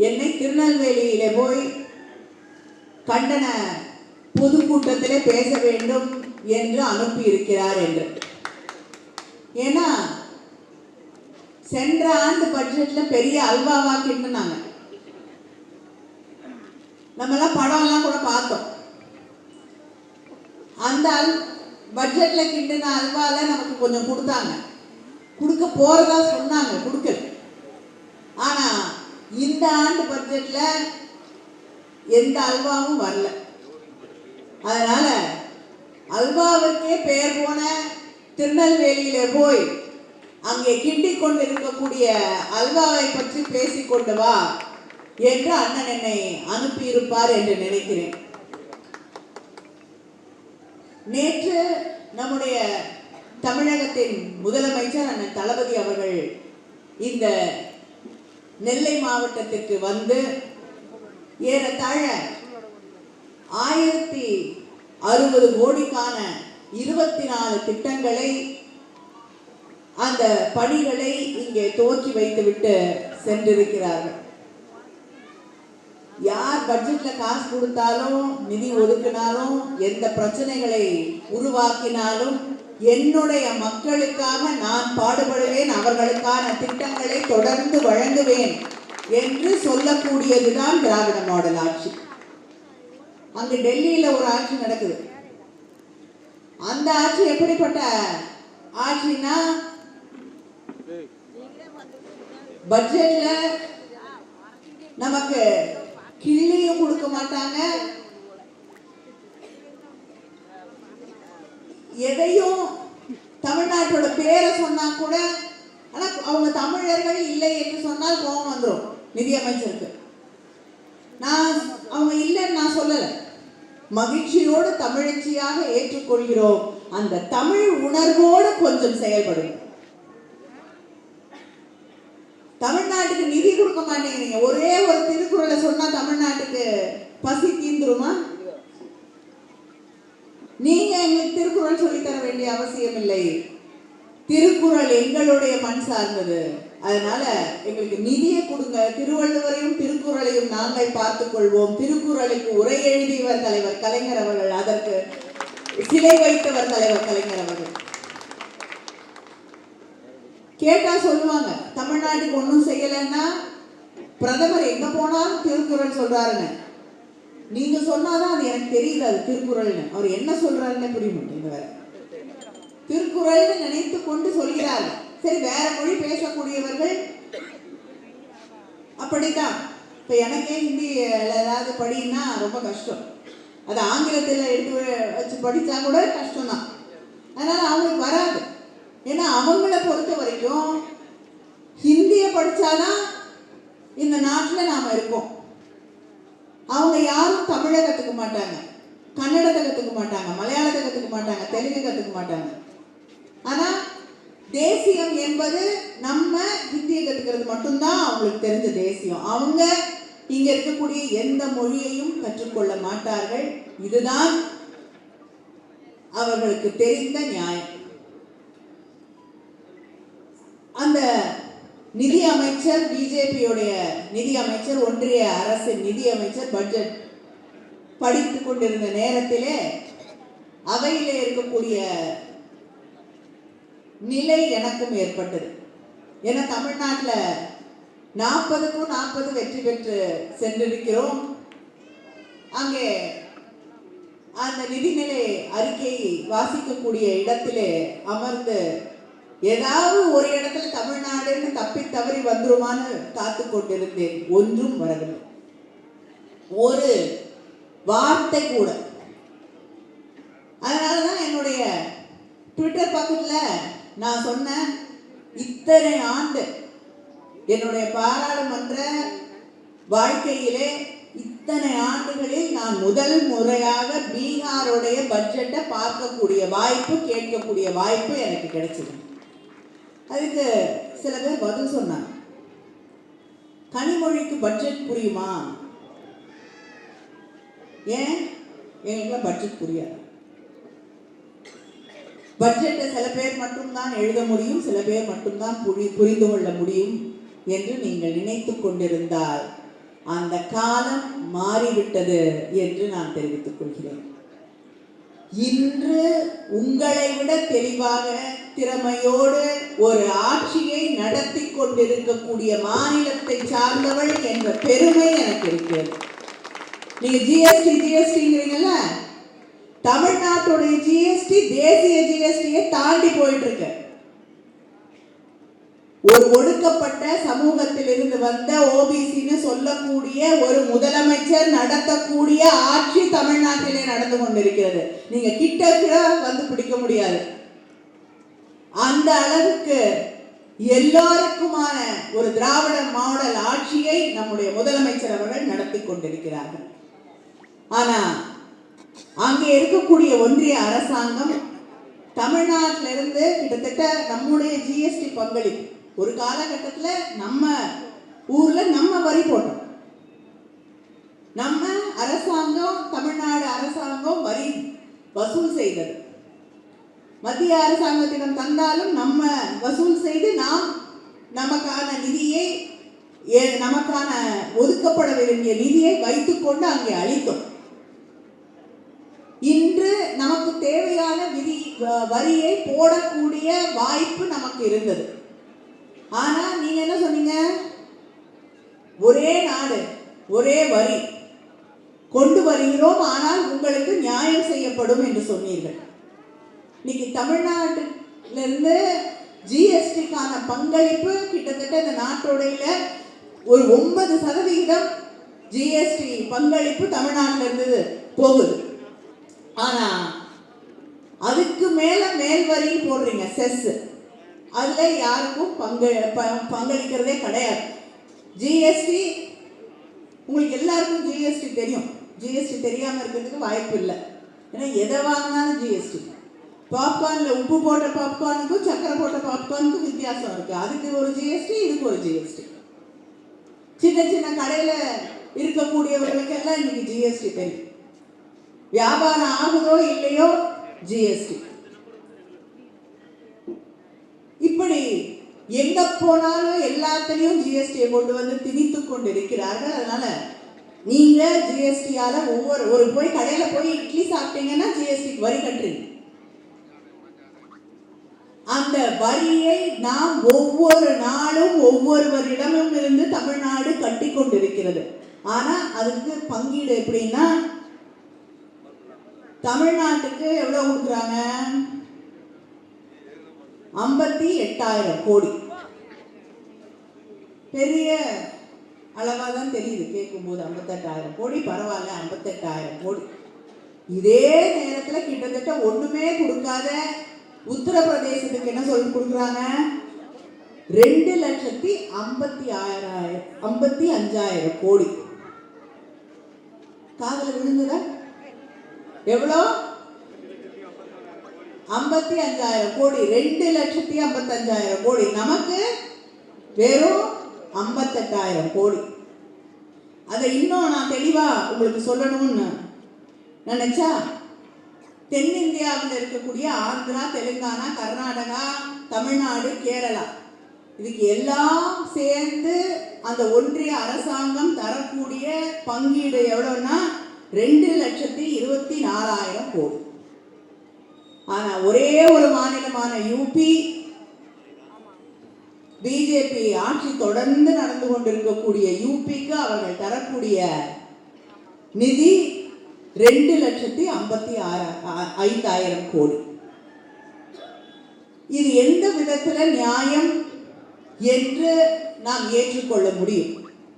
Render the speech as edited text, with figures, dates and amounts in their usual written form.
என்னை திருநெல்வேலியிலே போய் கண்டன பொதுக்கூட்டத்திலே பேச வேண்டும் என்று அனுப்பி இருக்கிறார் என்று. ஏன்னா சென்ற ஆண்டு பட்ஜெட்ல பெரிய அல்வாவா கிண்டுனாங்க. நம்மளாம் படம்லாம் கூட பார்த்தோம். அந்த பட்ஜெட்ல கிண்டின அல்வால நமக்கு கொஞ்சம் கொடுத்தாங்க, கொடுக்க போறதா சொன்னாங்க, கொடுக்கல. ஆனா இந்த ஆண்டு பட்ஜெட்ல எந்த அல்வாவும் வரல. அதனால அல்வாவுக்கே பெயர் போன திருநெல்வேலியில போய் அங்கே கிண்டி கொண்டு இருக்கக்கூடிய அல்வாவை பற்றி பேசிக்கொண்டு வா என்று அண்ணன் என்னை அனுப்பியிருப்பார் என்று நினைக்கிறேன். நேற்று நம்முடைய தமிழகத்தின் முதலமைச்சர் அண்ணன் தளபதி அவர்கள் இந்த நெல்லை மாவட்டத்திற்கு வந்து ஏறத்தாழ 1060 கோடிக்கான 24 திட்டங்களை, அந்த பணிகளை இங்கே துவக்கி வைத்துவிட்டு சென்றிருக்கிறார்கள். யார் பட்ஜெட்ல காசு கொடுத்தாலும், நிதி ஒதுக்கினாலும், எந்த பிரச்சனைகளை உருவாக்கினாலும் என்னுடைய மக்களுக்காக நான் பாடுபடுவேன், அவர்களுக்கான திட்டங்களை தொடர்ந்து வழங்குவேன் என்று சொல்லக்கூடியதுதான் திராவிட மாடல் ஆட்சி. அங்கு டெல்லியில ஒரு ஆட்சி நடக்குது. அந்த ஆட்சி எப்படிப்பட்ட ஆட்சினா, பட்ஜெட்ல நமக்கு கிள்ளியும் கொடுக்க மாட்டாங்க, எதையும் தமிழ்நாட்டோட பேரை சொன்னா கூட, ஆனா அவங்க தமிழர்கள் இல்லை என்று சொன்னால் கோபம் வந்துடும் நிதியமைச்சருக்கு. நான் அவங்க இல்லைன்னு நான் சொல்லல, மகிழ்ச்சியோடு தமிழச்சியாக ஏற்றுக்கொள்கிறோம். அந்த தமிழ் உணர்வோடு கொஞ்சம் செயல்படும். தமிழ்நாட்டுக்கு நிதி கொடுக்க மாட்டேங்கிறீங்க. ஒரே ஒரு திருக்குறளை சொன்னா தமிழ்நாட்டுக்கு பசி தீந்துருமா? நீங்க எங்களுக்கு திருக்குறள் சொல்லித்தர வேண்டிய அவசியம் இல்லை. திருக்குறள் எங்களுடைய மண் சார்ந்தது. அதனால எங்களுக்கு நிதியை கொடுங்க. திருவள்ளுவரையும் திருக்குறளையும் நாங்கள் பார்த்துக் கொள்வோம். திருக்குறளுக்கு உரை எழுதியவர் தலைவர் கலைஞர் அவர்கள், அதற்கு சிலை வைத்தவர் தலைவர் கலைஞர் அவர்கள். கேட்டா சொல்லுவாங்க, தமிழ்நாட்டுக்கு ஒன்றும் செய்யலைன்னா பிரதமர் எங்க போனாலும் திருக்குறள் சொல்றாருன்னு. நீங்க சொன்னாதான் அது எனக்கு தெரியுது அது திருக்குறள்னு. அவர் என்ன சொல்றாருன்னு புரிய மாட்டேங்குது. திருக்குறள்னு நினைத்து கொண்டு சொல்கிறார். சரி, வேற மொழி பேசக்கூடியவர்கள் அப்படித்தான். இப்ப எனக்கே ஹிந்தி ஏதாவது படின்னா ரொம்ப கஷ்டம். அது ஆங்கிலத்தில் எடுத்து வச்சு படிச்சா கூட கஷ்டம்தான். அதனால அவங்களுக்கு வராது. ஏன்னா அவங்கள பொறுத்த வரைக்கும் ஹிந்தியை படிச்சாதான் இந்த நாட்டில் நாம இருக்கோம். அவங்க யாரும் தமிழை கற்றுக்க மாட்டாங்க, கன்னடத்தை கற்றுக்க மாட்டாங்க, மலையாளத்தை கற்றுக்க மாட்டாங்க, தெலுங்கு கற்றுக்க மாட்டாங்க. ஆனா தேசியம் என்பது நம்ம ஹிந்தியை கற்றுக்கிறது மட்டும்தான் அவங்களுக்கு தெரிஞ்ச தேசியம். அவங்க இங்க இருக்கக்கூடிய எந்த மொழியையும் கற்றுக்கொள்ள மாட்டார்கள். இதுதான் அவர்களுக்கு தெரிந்த நியாயம். அந்த நிதி அமைச்சர், பிஜேபியுடைய நிதி அமைச்சர், ஒன்றிய அரசின் நிதி அமைச்சர் பட்ஜெட் படித்துக் கொண்டிருந்த நேரத்திலே அவையிலே இருக்கக்கூடிய நிலை எனக்கும் ஏற்பட்டது. ஏன்னா தமிழ்நாட்டில் 40க்கும் 40 வெற்றி பெற்று சென்றிருக்கிறோம். அங்கே அந்த நிதிநிலை அறிக்கையை வாசிக்கக்கூடிய இடத்திலே அமர்ந்து ஏதாவது ஒரு இடத்துல தமிழ்நாடுன்னு தப்பி தவறி வந்துருமான்னு காத்து கொண்டிருந்தேன். ஒன்றும் வரவில்லை, ஒரு வார்த்தை கூட. அதனாலதான் என்னுடைய ட்விட்டர் பக்கத்துல நான் சொன்னேன், இத்தனை ஆண்டு என்னுடைய பாராளுமன்ற வாழ்க்கையிலே இத்தனை ஆண்டுகளில் நான் முதல் முறையாக பீகாருடைய பட்ஜெட்டை பார்க்கக்கூடிய வாய்ப்பு, கேட்கக்கூடிய வாய்ப்பு எனக்கு கிடைச்சது. அதுக்கு சில பேர் பதில் சொன்னாங்க, கனிமொழிக்கு பட்ஜெட் புரியுமா? ஏன்? எங்களுக்குலாம் பட்ஜெட் புரியாது. பட்ஜெட்டை சில பேர் மட்டும்தான் எழுத முடியும், சில பேர் மட்டும்தான் புரிந்து கொள்ள முடியும் என்று நீங்கள் நினைத்து கொண்டிருந்தால் அந்த காலம் மாறிவிட்டது என்று நான் தெரிவித்துக் கொள்கிறேன். இன்று உங்களை விட தெளிவாக திறமையோடு ஒரு ஆட்சியை நடத்தி கொண்டிருக்கக்கூடிய மாநிலத்தை சார்ந்தவள் என்ற பெருமை எனக்கு இருக்கிறது. நீங்க ஜிஎஸ்டிங்கிறீங்கல்ல, தமிழ்நாட்டுடைய ஜிஎஸ்டி தேசிய ஜிஎஸ்டியை தாண்டி போயிட்டு இருக்கு. ஒரு ஒடுக்கப்பட்ட சமூகத்தில் இருந்து வந்த ஓபிசின்னு சொல்லக்கூடிய ஒரு முதலமைச்சர் நடத்தக்கூடிய ஆட்சி தமிழ்நாட்டிலே நடந்து கொண்டிருக்கிறது. நீங்க கிட்ட வந்து பிடிக்க முடியாது. அந்த அளவுக்கு எல்லாருக்குமான ஒரு திராவிட மாடல் ஆட்சியை நம்முடைய முதலமைச்சர் அவர்கள் நடத்தி கொண்டிருக்கிறார்கள். ஆனா அங்கே இருக்கக்கூடிய ஒன்றிய அரசாங்கம் தமிழ்நாட்டிலிருந்து கிட்டத்தட்ட நம்முடைய ஜிஎஸ்டி பங்களிப்பு ஒரு காலகட்டத்தில் நம்ம ஊர்ல நம்ம வரி போட்டோம். நம்ம அரசாங்கம், தமிழ்நாடு அரசாங்கம் வரி வசூல் செய்தது. மத்திய அரசாங்கத்திடம் தந்தாலும் நம்ம வசூல் செய்து நாம் நமக்கான நிதியை, நமக்கான ஒதுக்கப்பட வேண்டிய நிதியை வைத்துக்கொண்டு அங்கே அளித்தோம். இன்று நமக்கு தேவையான வரியை போடக்கூடிய வாய்ப்பு நமக்கு இருந்தது. ஆனா நீங்க என்ன சொன்னீங்க? ஒரே நாடு ஒரே வரி கொண்டு வருகிறோம், ஆனால் உங்களுக்கு நியாயம் செய்யப்படும் என்று சொன்னீர்கள். இன்னைக்கு தமிழ்நாட்டிலிருந்து ஜிஎஸ்டிக்கான பங்களிப்பு கிட்டத்தட்ட இந்த நாட்டோடைய ஒரு 9% ஜிஎஸ்டி பங்களிப்பு தமிழ்நாட்டிலிருந்து போகுது. ஆனா அதுக்கு மேல மேல் வரி போடுறீங்க, செஸ். அதுல யாருக்கும் பங்களிக்கிறதே கிடையாது. ஜிஎஸ்டி உங்களுக்கு எல்லாருக்கும் ஜிஎஸ்டி தெரியும். ஜிஎஸ்டி தெரியாம இருக்கிறதுக்கு வாய்ப்பு இல்லை. ஏன்னா எதை வாங்கினாலும் ஜிஎஸ்டி. பாப்கார்ன்ல உப்பு போட்ட பாப்கார்னுக்கும் சக்கரை போட்ட பாப்கார்னுக்கும் வித்தியாசம் இருக்கு. அதுக்கு ஒரு ஜிஎஸ்டி, இதுக்கு ஒரு ஜிஎஸ்டி. சின்ன சின்ன கடையில இருக்கக்கூடியவர்களுக்கு எல்லாம் இன்னைக்கு ஜிஎஸ்டி தெரியும். வியாபாரம் ஆகுதோ இல்லையோ ஜிஎஸ்டி. இப்படி எங்க போனாலும் எல்லாத்திலையும் ஜிஎஸ்டியை கொண்டு வந்து திணித்து கொண்டு இருக்கிறார்கள். அதனால நீங்க ஜிஎஸ்டியால ஒரு போய் கடையில போய் இட்லி சாப்பிட்டீங்கன்னா ஜிஎஸ்டி வரி கட்டுறீங்க. அந்த வரியை நாம் ஒவ்வொரு நாளும் ஒவ்வொருவரிடமும் இருந்து தமிழ்நாடு கட்டி கொண்டிருக்கிறது. ஆனா அதுக்கு பங்கீடு எப்படின்னா, தமிழ்நாட்டுக்கு எவ்வளவு கொடுக்குறாங்க? 58,000 கோடி. பெரிய அளவா தான் தெரியுது கேட்கும் போது. 58,000 கோடி பரவாயில்ல, 58,000 கோடி. இதே நேரத்தில் கிட்டத்தட்ட ஒண்ணுமே கொடுக்காத உத்தரப்பிரதேசத்துக்கு என்ன சொல்லி கொடுக்குறாங்க? 2,55,000 கோடி. காதல விழுந்துட எவ்வளோ? 55,000 கோடி. 2,55,000 கோடி. நமக்கு வெறும் 58,000 கோடி. அதை இன்னும் நான் தெளிவா உங்களுக்கு சொல்லணும்னு நினைச்சா, தென்னிந்தியாவில் இருக்கக்கூடிய ஆந்திரா, தெலுங்கானா, கர்நாடகா, தமிழ்நாடு, கேரளா, இதுக்கு எல்லாம் சேர்ந்து அந்த ஒன்றிய அரசாங்கம் தரக்கூடிய பங்கீடு எவ்வளவுன்னா 2,24,000 கோடி. ஆனா ஒரே ஒரு மாநிலமான யூபி, பிஜேபி ஆட்சி தொடர்ந்து நடந்து கொண்டிருக்கக்கூடிய யூபிக்கு அவர்கள் தரக்கூடிய நிதி 2,56,5,000 கோடி. இது எந்த விதத்துல நியாயம் என்று நாம் ஏற்றுக்கொள்ள முடியும்?